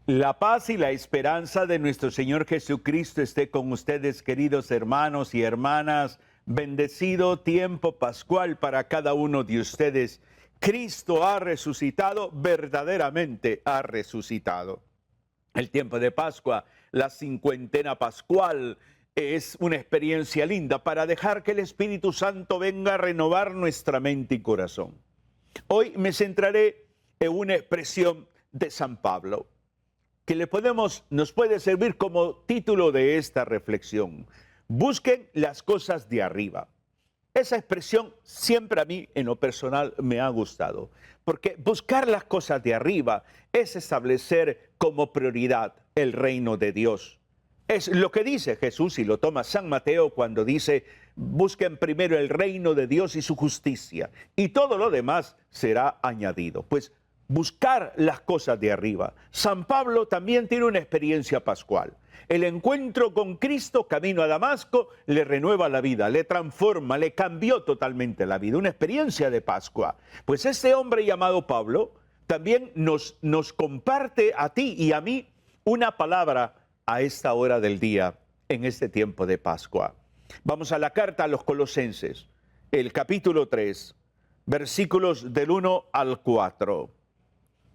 La paz y la esperanza de nuestro Señor Jesucristo esté con ustedes, queridos hermanos y hermanas. Bendecido tiempo pascual para cada uno de ustedes. Cristo ha resucitado, verdaderamente ha resucitado. El tiempo de Pascua, la cincuentena pascual, es una experiencia linda para dejar que el Espíritu Santo venga a renovar nuestra mente y corazón. Hoy me centraré en una expresión de San Pablo que nos puede servir como título de esta reflexión. Busquen las cosas de arriba. Esa expresión siempre a mí en lo personal me ha gustado, porque buscar las cosas de arriba es establecer como prioridad el reino de Dios. Es lo que dice Jesús y lo toma San Mateo cuando dice: busquen primero el reino de Dios y su justicia, y todo lo demás será añadido. Pues buscar las cosas de arriba. San Pablo también tiene una experiencia pascual. El encuentro con Cristo camino a Damasco le renueva la vida, le transforma, le cambió totalmente la vida. Una experiencia de Pascua. Pues este hombre llamado Pablo también nos comparte a ti y a mí una palabra a esta hora del día, en este tiempo de Pascua. Vamos a la carta a los Colosenses, el capítulo 3, versículos del 1 al 4.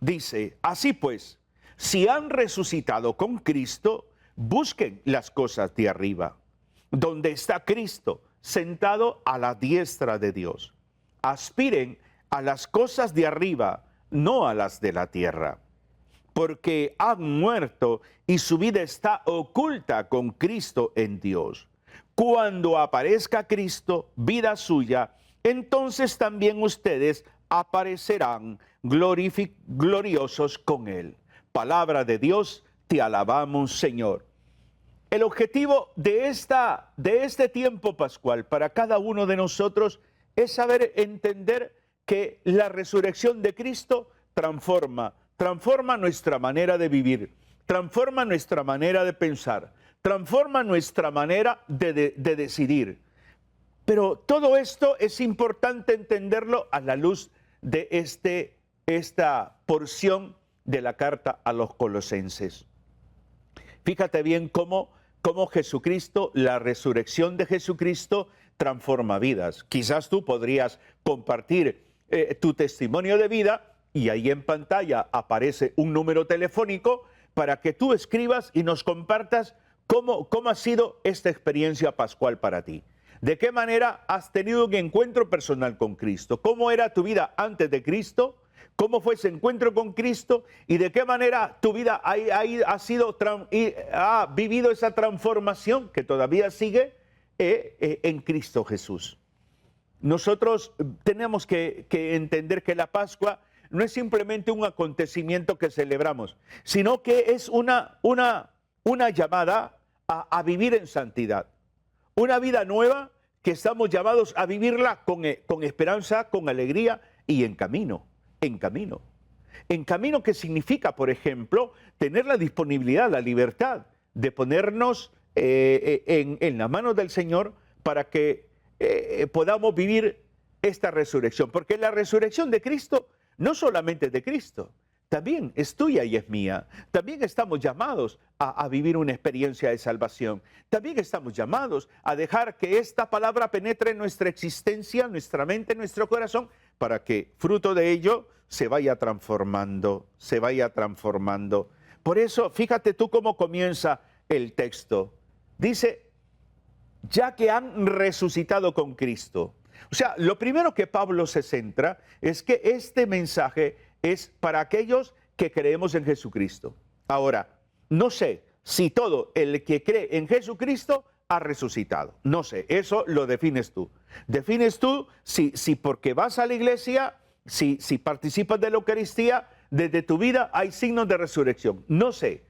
Dice: así pues, si han resucitado con Cristo, busquen las cosas de arriba, donde está Cristo, sentado a la diestra de Dios. Aspiren a las cosas de arriba, no a las de la tierra, porque han muerto y su vida está oculta con Cristo en Dios. Cuando aparezca Cristo, vida suya, entonces también ustedes aparecerán gloriosos con Él. Palabra de Dios, te alabamos, Señor. El objetivo de este tiempo pascual para cada uno de nosotros es saber entender que la resurrección de Cristo transforma nuestra manera de vivir, transforma nuestra manera de pensar, transforma nuestra manera de decidir. Pero todo esto es importante entenderlo a la luz de esta porción de la carta a los Colosenses. Fíjate bien cómo Jesucristo, la resurrección de Jesucristo, transforma vidas. Quizás tú podrías compartir tu testimonio de vida y ahí en pantalla aparece un número telefónico para que tú escribas y nos compartas cómo ha sido esta experiencia pascual para ti. ¿De qué manera has tenido un encuentro personal con Cristo? ¿Cómo era tu vida antes de Cristo? ¿Cómo fue ese encuentro con Cristo? ¿Y de qué manera tu vida ha vivido esa transformación que todavía sigue en Cristo Jesús? Nosotros tenemos que entender que la Pascua no es simplemente un acontecimiento que celebramos, sino que es una llamada a vivir en santidad. Una vida nueva que estamos llamados a vivirla con esperanza, con alegría y en camino. En camino. En camino, que significa, por ejemplo, tener la disponibilidad, la libertad de ponernos en las manos del Señor para que podamos vivir esta resurrección. Porque la resurrección de Cristo no solamente es de Cristo, también es tuya y es mía. También estamos llamados a vivir una experiencia de salvación. También estamos llamados a dejar que esta palabra penetre en nuestra existencia, nuestra mente, nuestro corazón, para que fruto de ello se vaya transformando, se vaya transformando. Por eso, fíjate tú cómo comienza el texto. Dice: ya que han resucitado con Cristo. O sea, lo primero que Pablo se centra es que este mensaje es para aquellos que creemos en Jesucristo. Ahora, no sé si todo el que cree en Jesucristo ha resucitado. No sé, eso lo defines tú. Defines tú si porque vas a la iglesia, si participas de la Eucaristía, desde tu vida hay signos de resurrección. No sé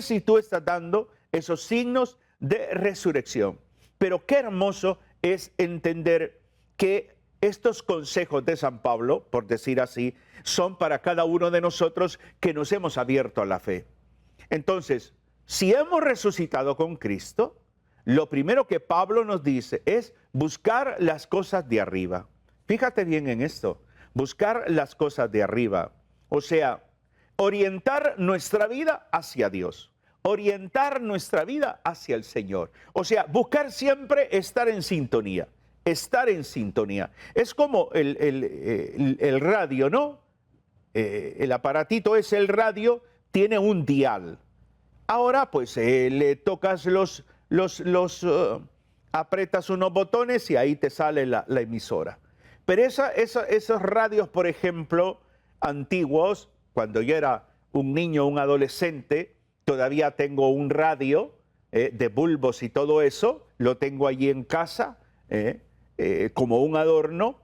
si tú estás dando esos signos de resurrección. Pero qué hermoso es entender que estos consejos de San Pablo, por decir así, son para cada uno de nosotros que nos hemos abierto a la fe. Entonces, si hemos resucitado con Cristo, lo primero que Pablo nos dice es buscar las cosas de arriba. Fíjate bien en esto, buscar las cosas de arriba. O sea, orientar nuestra vida hacia Dios, orientar nuestra vida hacia el Señor. O sea, buscar siempre estar en sintonía, estar en sintonía. Es como el radio, ¿no? El aparatito es el radio, tiene un dial. Ahora pues le tocas apretas unos botones y ahí te sale la emisora. Pero esos radios, por ejemplo, antiguos, cuando yo era un niño, un adolescente, todavía tengo un radio de bulbos y todo eso, lo tengo allí en casa como un adorno,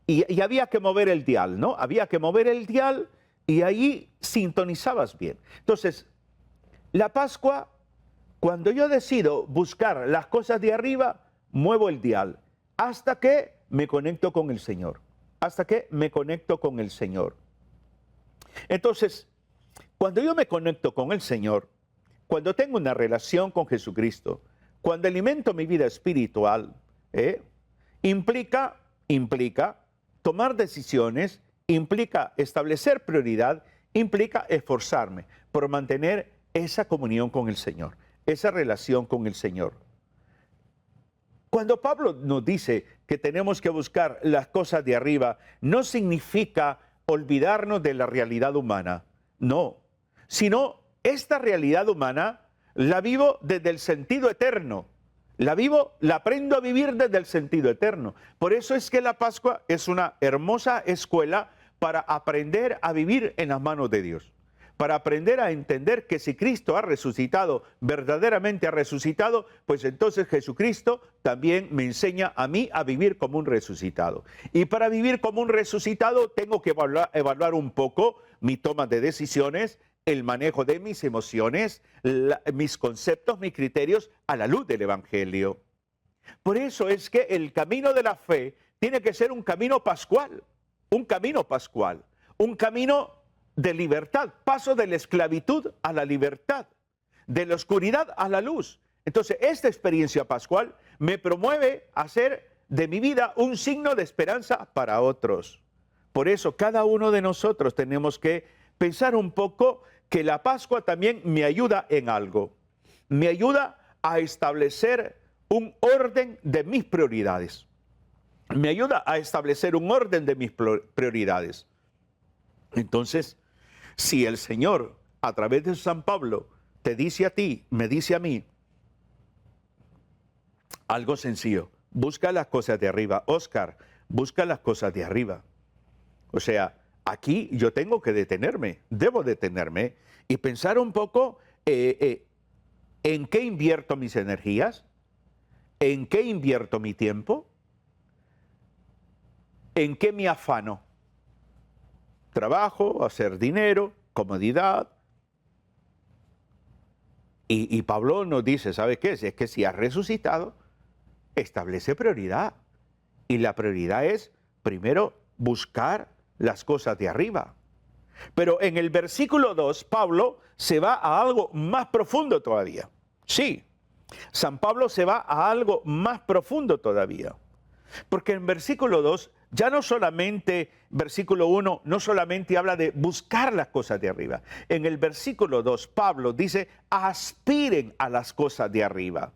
y había que mover el dial, ¿no? Había que mover el dial y ahí sintonizabas bien. Entonces, la Pascua, cuando yo decido buscar las cosas de arriba, muevo el dial hasta que me conecto con el Señor, hasta que me conecto con el Señor. Entonces, cuando yo me conecto con el Señor, cuando tengo una relación con Jesucristo, cuando alimento mi vida espiritual, implica tomar decisiones, implica establecer prioridad, implica esforzarme por mantener esa comunión con el Señor, esa relación con el Señor. Cuando Pablo nos dice que tenemos que buscar las cosas de arriba, no significa olvidarnos de la realidad humana, no, sino esta realidad humana la vivo desde el sentido eterno, la aprendo a vivir desde el sentido eterno. Por eso es que la Pascua es una hermosa escuela para aprender a vivir en las manos de Dios, para aprender a entender que si Cristo ha resucitado, verdaderamente ha resucitado, pues entonces Jesucristo también me enseña a mí a vivir como un resucitado. Y para vivir como un resucitado tengo que evaluar un poco mi toma de decisiones, el manejo de mis emociones, mis conceptos, mis criterios a la luz del Evangelio. Por eso es que el camino de la fe tiene que ser un camino pascual, un camino pascual, un camino de libertad, paso de la esclavitud a la libertad, de la oscuridad a la luz. Entonces, esta experiencia pascual me promueve a hacer de mi vida un signo de esperanza para otros. Por eso, cada uno de nosotros tenemos que pensar un poco que la Pascua también me ayuda en algo. Me ayuda a establecer un orden de mis prioridades. Me ayuda a establecer un orden de mis prioridades. Entonces, si el Señor, a través de San Pablo, te dice a ti, me dice a mí, algo sencillo, busca las cosas de arriba. Oscar, busca las cosas de arriba. O sea, aquí yo tengo que detenerme, debo detenerme y pensar un poco en qué invierto mis energías, en qué invierto mi tiempo, en qué me afano. Trabajo, hacer dinero, comodidad. Y Pablo nos dice, ¿sabe qué? Es que si has resucitado, establece prioridad. Y la prioridad es, primero, buscar las cosas de arriba. Pero en el versículo 2, Pablo se va a algo más profundo todavía. Sí, San Pablo se va a algo más profundo todavía. Porque en versículo 2, ya no solamente, versículo 1, no solamente habla de buscar las cosas de arriba. En el versículo 2, Pablo dice, aspiren a las cosas de arriba.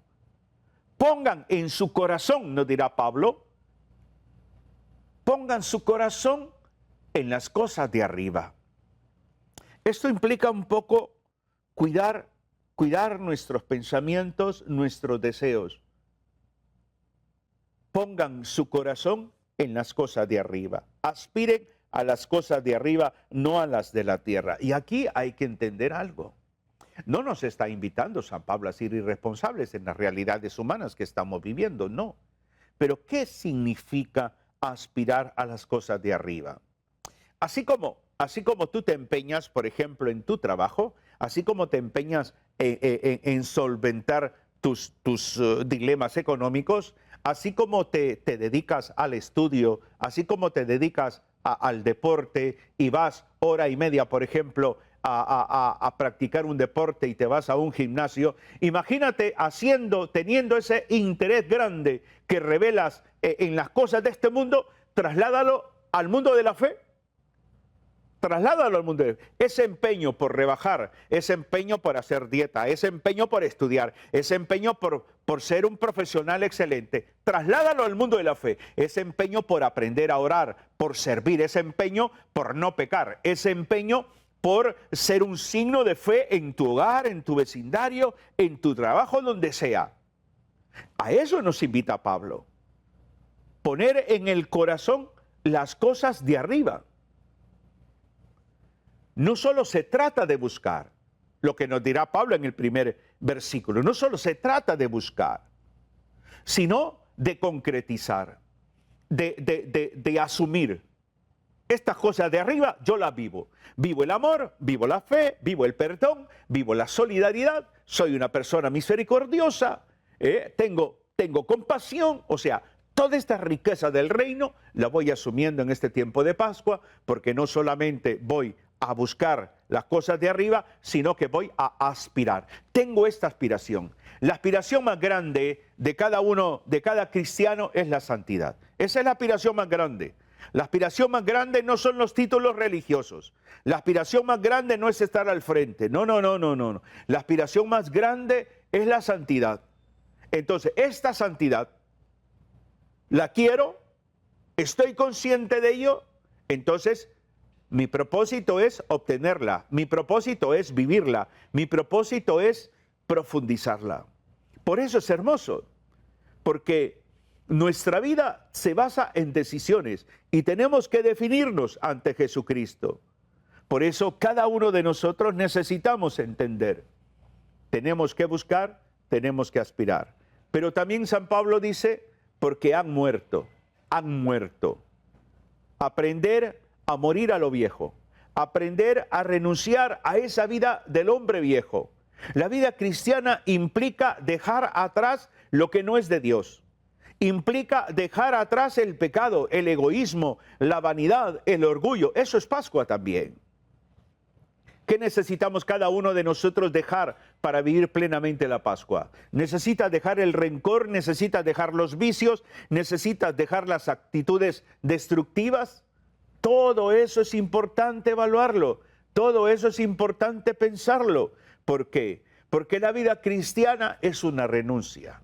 Pongan en su corazón, nos dirá Pablo, pongan su corazón en las cosas de arriba. Esto implica un poco cuidar nuestros pensamientos, nuestros deseos. Pongan su corazón en las cosas de arriba. Aspiren a las cosas de arriba, no a las de la tierra. Y aquí hay que entender algo. No nos está invitando San Pablo a ser irresponsables en las realidades humanas que estamos viviendo, no. Pero ¿qué significa aspirar a las cosas de arriba? Así como tú te empeñas, por ejemplo, en tu trabajo, así como te empeñas en solventar tus dilemas económicos, así como te dedicas al estudio, así como te dedicas al deporte y vas hora y media, por ejemplo, a practicar un deporte y te vas a un gimnasio, imagínate teniendo ese interés grande que revelas en las cosas de este mundo, trasládalo al mundo de la fe. Trasládalo al mundo. Ese empeño por rebajar, ese empeño por hacer dieta, ese empeño por estudiar, ese empeño por ser un profesional excelente, trasládalo al mundo de la fe. Ese empeño por aprender a orar, por servir, ese empeño por no pecar, ese empeño por ser un signo de fe en tu hogar, en tu vecindario, en tu trabajo, donde sea. A eso nos invita Pablo. Poner en el corazón las cosas de arriba. No solo se trata de buscar, lo que nos dirá Pablo en el primer versículo, no solo se trata de buscar, sino de concretizar, de asumir. Estas cosas de arriba yo las vivo. Vivo el amor, vivo la fe, vivo el perdón, vivo la solidaridad, soy una persona misericordiosa, tengo compasión, o sea, toda esta riqueza del reino la voy asumiendo en este tiempo de Pascua, porque no solamente voy a buscar las cosas de arriba, sino que voy a aspirar. Tengo esta aspiración. La aspiración más grande de cada uno, de cada cristiano, es la santidad. Esa es la aspiración más grande. La aspiración más grande no son los títulos religiosos. La aspiración más grande no es estar al frente. No. La aspiración más grande es la santidad. Entonces, esta santidad la quiero, estoy consciente de ello, entonces mi propósito es obtenerla, mi propósito es vivirla, mi propósito es profundizarla. Por eso es hermoso, porque nuestra vida se basa en decisiones y tenemos que definirnos ante Jesucristo. Por eso cada uno de nosotros necesitamos entender. Tenemos que buscar, tenemos que aspirar. Pero también San Pablo dice, porque han muerto. Aprender a morir a lo viejo, aprender a renunciar a esa vida del hombre viejo. La vida cristiana implica dejar atrás lo que no es de Dios. Implica dejar atrás el pecado, el egoísmo, la vanidad, el orgullo. Eso es Pascua también. ¿Qué necesitamos cada uno de nosotros dejar para vivir plenamente la Pascua? Necesitas dejar el rencor, necesitas dejar los vicios, necesitas dejar las actitudes destructivas. Todo eso es importante evaluarlo, todo eso es importante pensarlo. ¿Por qué? Porque la vida cristiana es una renuncia.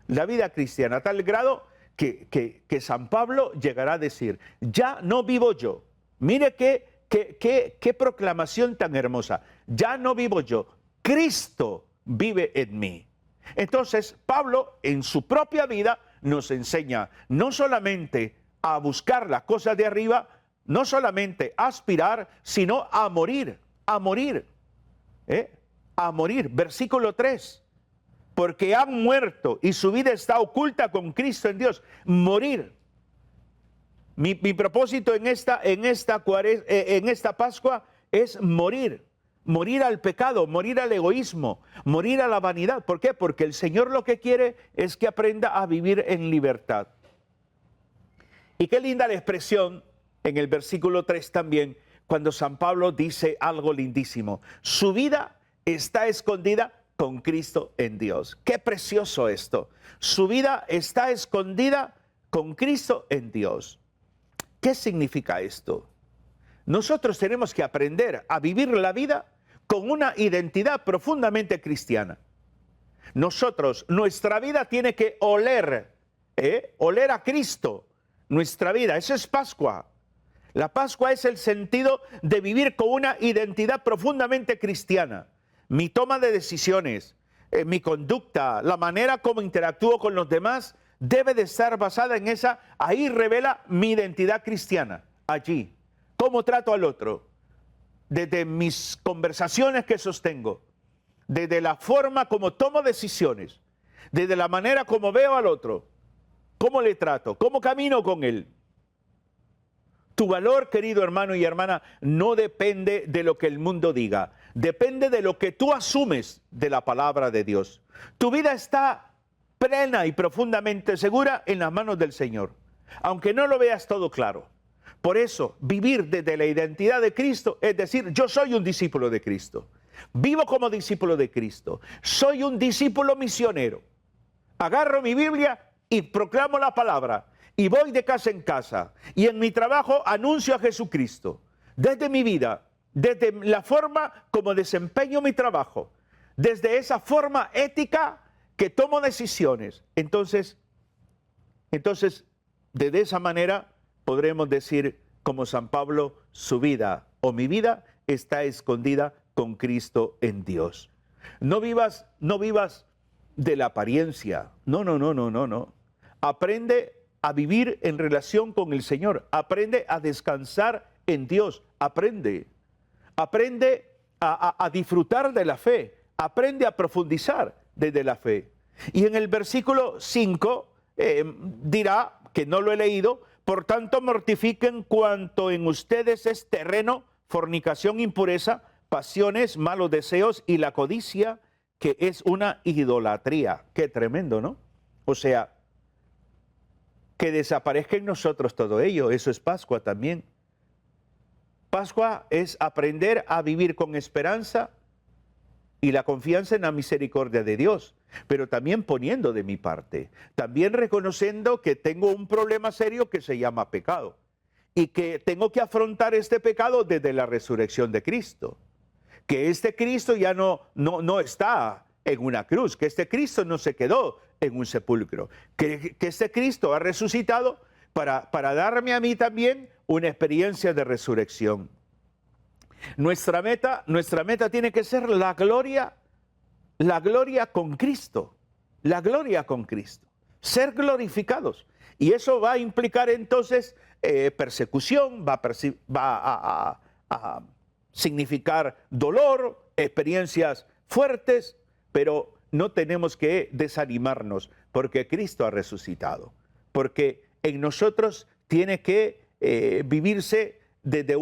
La vida cristiana a tal grado que San Pablo llegará a decir, ya no vivo yo. Mire qué proclamación tan hermosa. Ya no vivo yo, Cristo vive en mí. Entonces Pablo en su propia vida nos enseña no solamente a buscar las cosas de arriba, no solamente a aspirar, sino a morir, a morir. A morir, versículo 3. Porque han muerto y su vida está oculta con Cristo en Dios. Morir. Mi propósito en esta Pascua es morir. Morir al pecado, morir al egoísmo, morir a la vanidad. ¿Por qué? Porque el Señor lo que quiere es que aprenda a vivir en libertad. Y qué linda la expresión en el versículo 3 también, cuando San Pablo dice algo lindísimo. Su vida está escondida con Cristo en Dios. Qué precioso esto. Su vida está escondida con Cristo en Dios. ¿Qué significa esto? Nosotros tenemos que aprender a vivir la vida con una identidad profundamente cristiana. Nuestra vida tiene que oler a Cristo. Nuestra vida, eso es Pascua. La Pascua es el sentido de vivir con una identidad profundamente cristiana. Mi toma de decisiones, mi conducta, la manera como interactúo con los demás, debe de estar basada en esa. Ahí revela mi identidad cristiana, allí. ¿Cómo trato al otro? Desde mis conversaciones que sostengo, desde la forma como tomo decisiones, desde la manera como veo al otro, cómo le trato, cómo camino con él. Tu valor, querido hermano y hermana, no depende de lo que el mundo diga, depende de lo que tú asumes de la palabra de Dios. Tu vida está plena y profundamente segura en las manos del Señor, aunque no lo veas todo claro. Por eso, vivir desde la identidad de Cristo es decir, yo soy un discípulo de Cristo, vivo como discípulo de Cristo, soy un discípulo misionero. Agarro mi Biblia y proclamo la palabra. Y voy de casa en casa, y en mi trabajo anuncio a Jesucristo. desde mi vida, desde la forma como desempeño mi trabajo, desde esa forma ética que tomo decisiones. Entonces, de esa manera podremos decir, como San Pablo, su vida o mi vida está escondida con Cristo en Dios. No vivas de la apariencia. No. Aprende a vivir en relación con el Señor. Aprende a descansar en Dios. Aprende a disfrutar de la fe. Aprende a profundizar desde la fe. Y en el versículo 5 dirá, que no lo he leído, por tanto mortifiquen cuanto en ustedes es terreno, fornicación, impureza, pasiones, malos deseos y la codicia, que es una idolatría. Qué tremendo, ¿no? O sea, que desaparezca en nosotros todo ello. Eso es Pascua también. Pascua es aprender a vivir con esperanza y la confianza en la misericordia de Dios, pero también poniendo de mi parte, también reconociendo que tengo un problema serio que se llama pecado y que tengo que afrontar este pecado desde la resurrección de Cristo, que este Cristo ya no está en una cruz, que este Cristo no se quedó en un sepulcro, que este Cristo ha resucitado para darme a mí también una experiencia de resurrección. Nuestra meta tiene que ser la gloria con Cristo, la gloria con Cristo, ser glorificados. Y eso va a implicar entonces persecución, va a significar dolor, experiencias fuertes, pero no tenemos que desanimarnos porque Cristo ha resucitado, porque en nosotros tiene que vivirse desde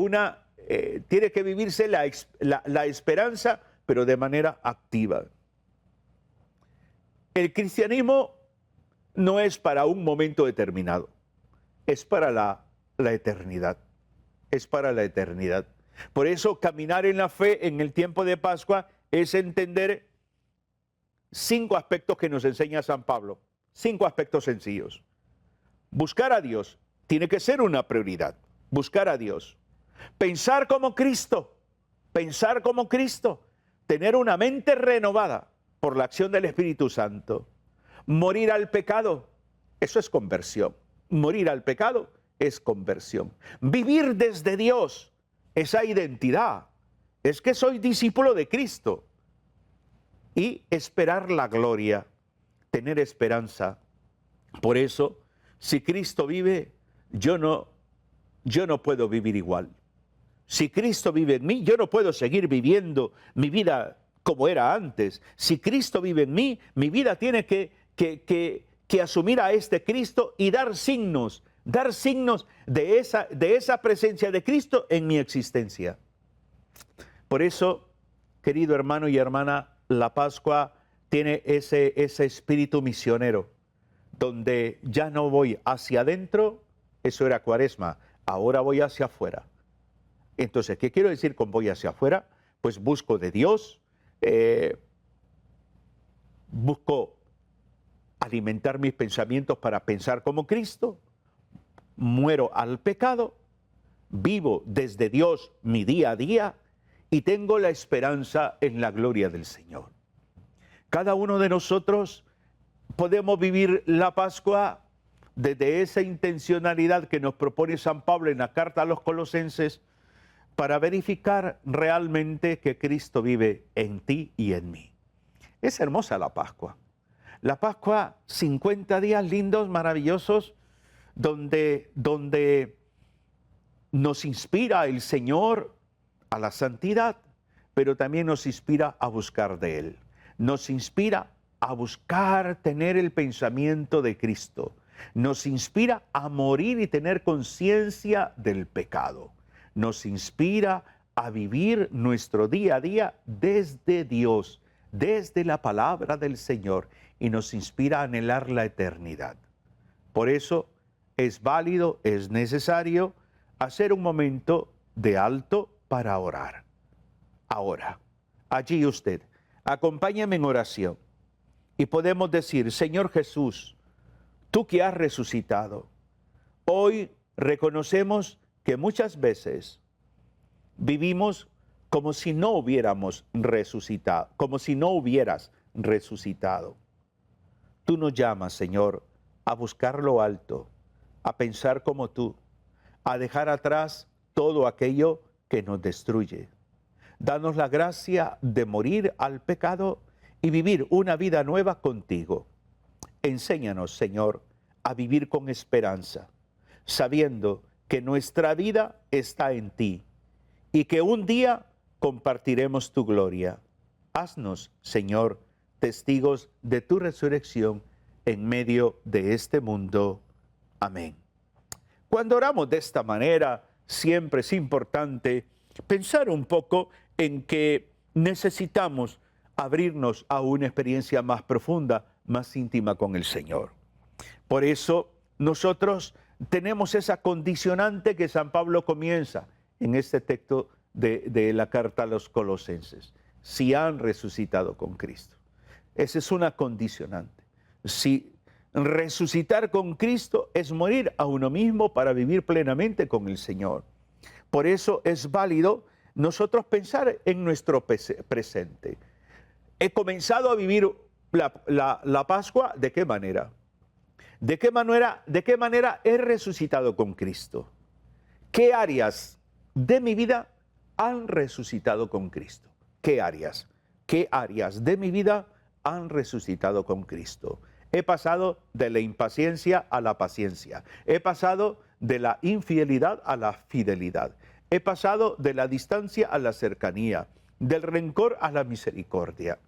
tiene que vivirse la esperanza, pero de manera activa. El cristianismo no es para un momento determinado, es para la eternidad, es para la eternidad. Por eso caminar en la fe en el tiempo de Pascua es entender 5 aspectos que nos enseña San Pablo, 5 aspectos sencillos. Buscar a Dios tiene que ser una prioridad, buscar a Dios. Pensar como Cristo, tener una mente renovada por la acción del Espíritu Santo. Morir al pecado, eso es conversión. Morir al pecado es conversión. Vivir desde Dios, esa identidad, es que soy discípulo de Cristo. Y esperar la gloria, tener esperanza. Por eso, si Cristo vive, yo no puedo vivir igual. Si Cristo vive en mí, yo no puedo seguir viviendo mi vida como era antes. Si Cristo vive en mí, mi vida tiene que asumir a este Cristo y dar signos de esa presencia de Cristo en mi existencia. Por eso, querido hermano y hermana, la Pascua tiene ese espíritu misionero, donde ya no voy hacia adentro, eso era Cuaresma, ahora voy hacia afuera. Entonces, ¿qué quiero decir con voy hacia afuera? Pues busco de Dios, busco alimentar mis pensamientos para pensar como Cristo, muero al pecado, vivo desde Dios mi día a día y tengo la esperanza en la gloria del Señor. Cada uno de nosotros podemos vivir la Pascua desde esa intencionalidad que nos propone San Pablo en la carta a los Colosenses, para verificar realmente que Cristo vive en ti y en mí. Es hermosa la Pascua. La Pascua, 50 días lindos, maravillosos, donde nos inspira el Señor a la santidad, pero también nos inspira a buscar de Él. Nos inspira a buscar tener el pensamiento de Cristo. Nos inspira a morir y tener conciencia del pecado. Nos inspira a vivir nuestro día a día desde Dios, desde la palabra del Señor, y nos inspira a anhelar la eternidad. Por eso es válido, es necesario hacer un momento de alto para orar. Ahora, allí usted, acompáñame en oración y podemos decir: Señor Jesús, tú que has resucitado, hoy reconocemos que muchas veces vivimos como si no hubiéramos resucitado, como si no hubieras resucitado. Tú nos llamas, Señor, a buscar lo alto, a pensar como tú, a dejar atrás todo aquello que nos destruye. Danos la gracia de morir al pecado y vivir una vida nueva contigo. Enséñanos, Señor, a vivir con esperanza, sabiendo que nuestra vida está en ti y que un día compartiremos tu gloria. Haznos, Señor, testigos de tu resurrección en medio de este mundo. Amén. Cuando oramos de esta manera, siempre es importante pensar un poco en que necesitamos abrirnos a una experiencia más profunda, más íntima con el Señor. Por eso nosotros tenemos esa condicionante que San Pablo comienza en este texto de la carta a los Colosenses. Si han resucitado con Cristo. Esa es una condicionante. Si resucitar con Cristo es morir a uno mismo para vivir plenamente con el Señor. Por eso es válido nosotros pensar en nuestro presente. He comenzado a vivir la Pascua, ¿de qué manera? ¿De qué manera he resucitado con Cristo? ¿Qué áreas de mi vida han resucitado con Cristo? ¿Qué áreas? ¿Qué áreas de mi vida han resucitado con Cristo? He pasado de la impaciencia a la paciencia. He pasado de la infidelidad a la fidelidad. He pasado de la distancia a la cercanía, del rencor a la misericordia.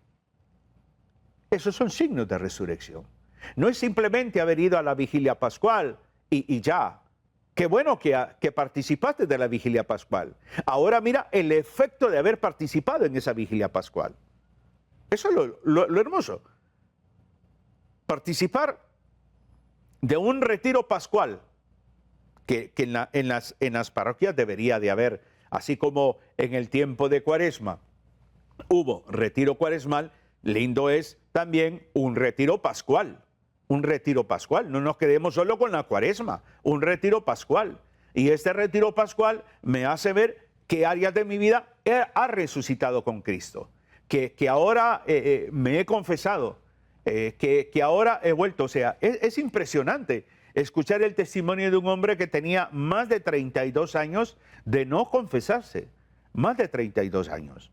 Esos son signos de resurrección. No es simplemente haber ido a la vigilia pascual y ya. Qué bueno que participaste de la vigilia pascual. Ahora mira el efecto de haber participado en esa vigilia pascual. Eso es lo hermoso. Participar de un retiro pascual que en las parroquias debería de haber, así como en el tiempo de Cuaresma hubo retiro cuaresmal, lindo es también un retiro pascual. Un retiro pascual, no nos quedemos solo con la Cuaresma, un retiro pascual. Y este retiro pascual me hace ver qué áreas de mi vida ha resucitado con Cristo, que ahora me he confesado, que ahora he vuelto. O sea, es impresionante escuchar el testimonio de un hombre que tenía más de 32 años de no confesarse, más de 32 años.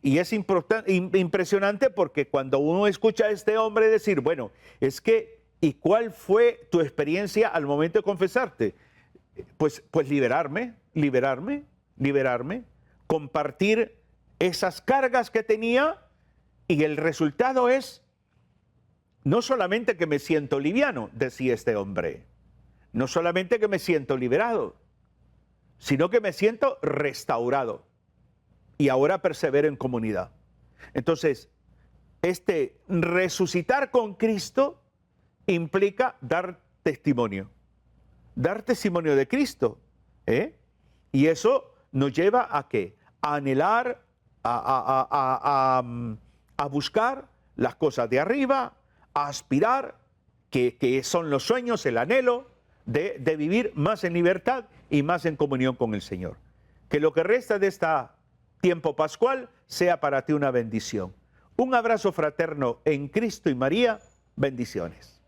Y es impresionante porque cuando uno escucha a este hombre decir, bueno, es que, ¿y cuál fue tu experiencia al momento de confesarte? Pues liberarme, compartir esas cargas que tenía, y el resultado es no solamente que me siento liviano, decía este hombre, no solamente que me siento liberado, sino que me siento restaurado. Y ahora persevero en comunidad. Entonces, este resucitar con Cristo implica dar testimonio de Cristo. Y eso nos lleva a ¿qué? A anhelar, a buscar las cosas de arriba, a aspirar, que son los sueños, el anhelo de vivir más en libertad y más en comunión con el Señor. Que lo que resta de esta tiempo pascual sea para ti una bendición. Un abrazo fraterno en Cristo y María. Bendiciones.